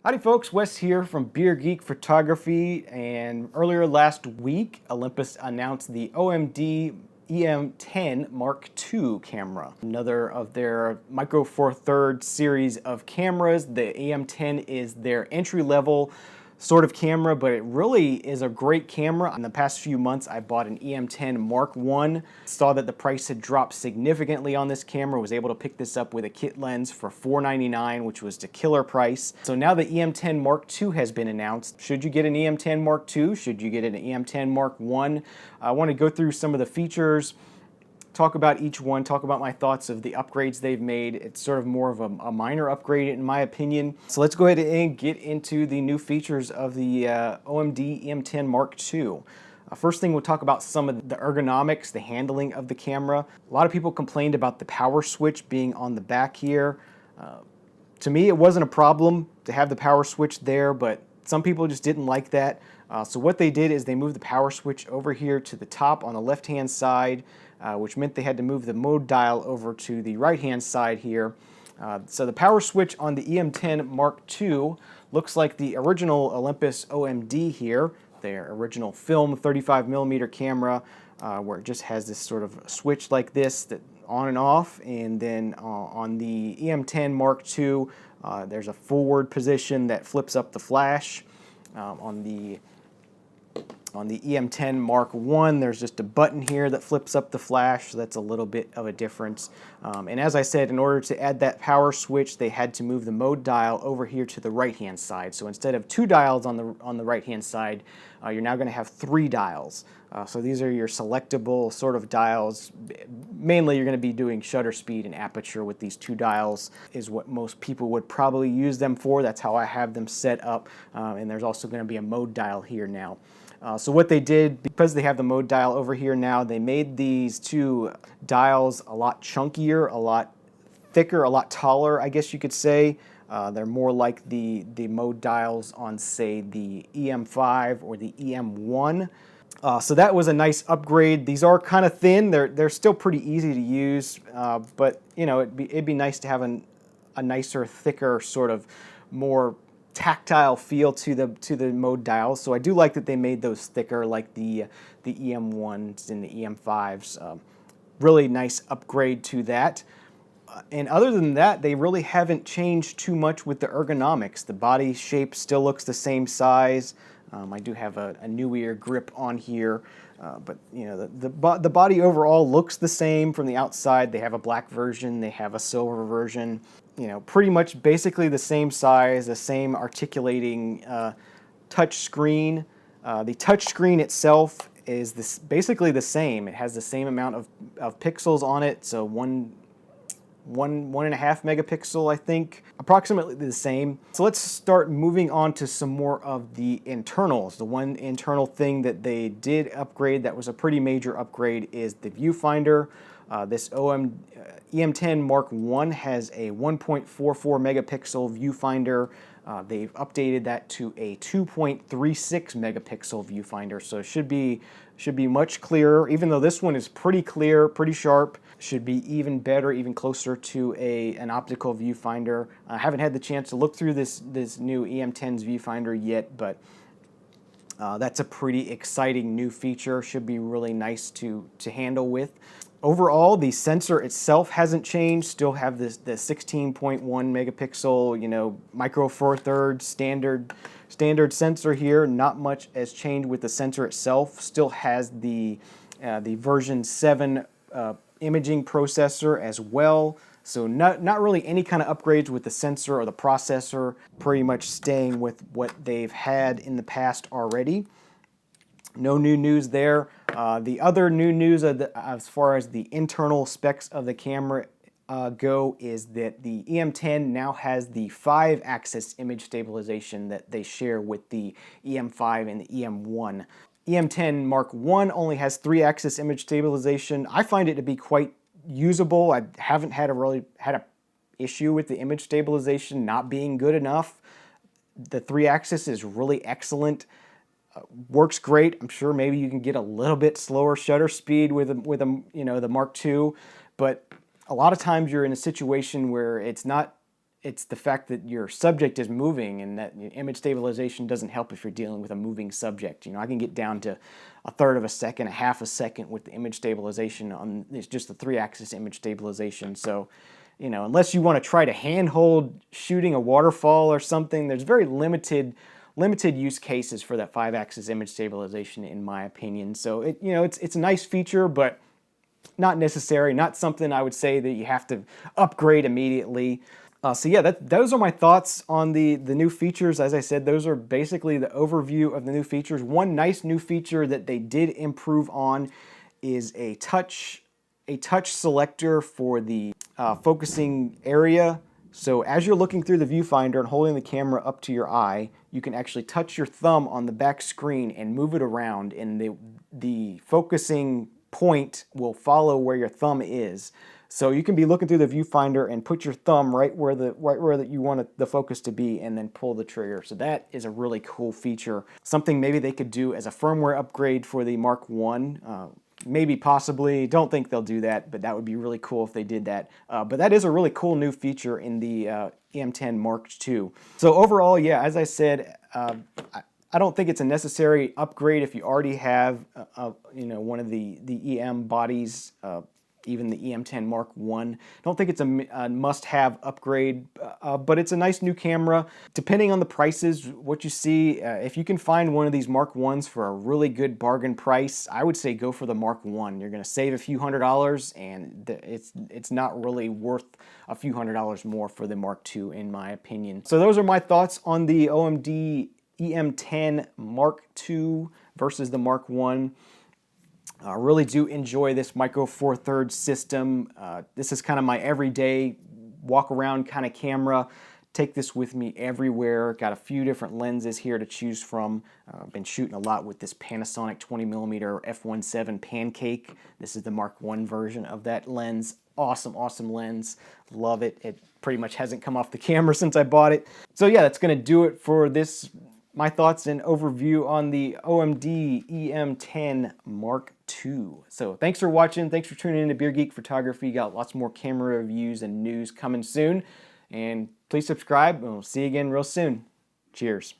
Howdy folks, Wes here from Beer Geek Photography, and earlier last week Olympus announced the OM-D E-M10 Mk2 camera. Another of their Micro Four Thirds series of cameras. The E-M10 is their entry-level sort of camera, but it really is a great camera. In the past few months, I bought an E-M10 Mk1. Saw that the price had dropped significantly on this camera. Was able to pick this up with a kit lens for $499, which was the killer price. So now the E-M10 Mk2 has been announced. Should you get an E-M10 Mk2? Should you get an E-M10 Mk1? I want to go through some of the features, talk about each one, talk about my thoughts of the upgrades they've made. It's sort of more of a minor upgrade in my opinion. So let's go ahead and get into the new features of the OM-D E-M10 Mk2. First thing, we'll talk about some of the ergonomics, the handling of the camera. A lot of people complained about the power switch being on the back here. To me, it wasn't a problem to have the power switch there, but some people just didn't like that. So what they did is they moved the power switch over here to the top on the left-hand side, which meant they had to move the mode dial over to the right-hand side here. So the power switch on the E-M10 Mk2 looks like the original Olympus OM-D here, their original film 35mm camera, where it just has this sort of switch like this that on and off. And then on the E-M10 Mk2, there's a forward position that flips up the flash. On the E-M10 Mk1, there's just a button here that flips up the flash, so that's a little bit of a difference. And as I said, in order to add that power switch, they had to move the mode dial over here to the right-hand side. So instead of 2 dials on the right-hand side, you're now going to have 3 dials. So these are your selectable sort of dials. Mainly you're going to be doing shutter speed and aperture with these 2 dials is what most people would probably use them for. That's how I have them set up. And there's also going to be a mode dial here now. So what they did, because they have the mode dial over here now, they made these 2 dials a lot chunkier, a lot thicker, a lot taller, I guess you could say. They're more like the mode dials on, say, the EM5 or the EM1. So that was a nice upgrade. These are kind of thin. They're still pretty easy to use, but you know, it'd be nice to have a nicer, thicker, sort of more tactile feel to the mode dials. So I do like that they made those thicker, like the EM1s and the EM5s. Really nice upgrade to that. And other than that, they really haven't changed too much with the ergonomics. The body shape still looks the same size. I do have a newier grip on here, but you know, the body overall looks the same from the outside. They have a black version, they have a silver version. You know, pretty much basically the same size, the same articulating touch screen. The touch screen itself is basically the same. It has the same amount of pixels on it, so 1.5 megapixel, I think, approximately the same. So let's start moving on to some more of the internals. The one internal thing that they did upgrade that was a pretty major upgrade is the viewfinder. This EM10 Mk1 has a 1.44 megapixel viewfinder. They've updated that to a 2.36 megapixel viewfinder, so it should be much clearer. Even though this one is pretty clear, pretty sharp, should be even better, even closer to an optical viewfinder. I haven't had the chance to look through this new EM10's viewfinder yet, but that's a pretty exciting new feature. Should be really nice to handle with. Overall, the sensor itself hasn't changed. Still have the 16.1 megapixel, you know, Micro Four Thirds standard sensor here. Not much has changed with the sensor itself. Still has the version 7 imaging processor as well. So not really any kind of upgrades with the sensor or the processor. Pretty much staying with what they've had in the past already. No new news there. The other new news as far as the internal specs of the camera go is that the EM10 now has the 5-axis image stabilization that they share with the EM5 and the EM1. EM10 Mk1 only has 3-axis image stabilization. I find it to be quite usable. I haven't had a issue with the image stabilization not being good enough. The 3-axis is really excellent. Works great. I'm sure maybe you can get a little bit slower shutter speed with you know, the Mk2, but a lot of times you're in a situation where it's not it's the fact that your subject is moving, and that image stabilization doesn't help if you're dealing with a moving subject. You know, I can get down to a third of a second, a half a second with the image stabilization on it's just the 3-axis image stabilization. So, you know, unless you want to try to handhold shooting a waterfall or something, there's very limited use cases for that 5-axis image stabilization, in my opinion. So it's a nice feature, but not necessary, not something I would say that you have to upgrade immediately. So yeah, those are my thoughts on the new features. As I said, those are basically the overview of the new features. One nice new feature that they did improve on is a touch selector for the focusing area. So as you're looking through the viewfinder and holding the camera up to your eye, you can actually touch your thumb on the back screen and move it around, and the focusing point will follow where your thumb is. So you can be looking through the viewfinder and put your thumb right where you want the focus to be, and then pull the trigger. So that is a really cool feature. Something maybe they could do as a firmware upgrade for the Mark 1. Maybe, possibly. Don't think they'll do that, but that would be really cool if they did that. But that is a really cool new feature in the E-M10 Mark II. So overall, yeah, as I said, I don't think it's a necessary upgrade if you already have one of the EM bodies, even the E-M10 Mark I. Don't think it's a must-have upgrade, but it's a nice new camera. Depending on the prices, what you see, if you can find one of these Mark Is for a really good bargain price, I would say go for the Mark I. You're going to save a few $100s, and it's not really worth a few $100s more for the Mark II, in my opinion. So those are my thoughts on the OMD E-M10 Mark II versus the Mark I. I really do enjoy this Micro Four Thirds system. This is kind of my everyday walk around kind of camera. Take this with me everywhere. Got a few different lenses here to choose from. I've been shooting a lot with this Panasonic 20mm f1.7 Pancake. This is the Mark I version of that lens. Awesome, awesome lens. Love it. It pretty much hasn't come off the camera since I bought it. So yeah, that's going to do it for this. My thoughts and overview on the OMD E-M10 Mark II. So thanks for watching. Thanks for tuning in to Beer Geek Photography. Got lots more camera reviews and news coming soon. And please subscribe, and we'll see you again real soon. Cheers.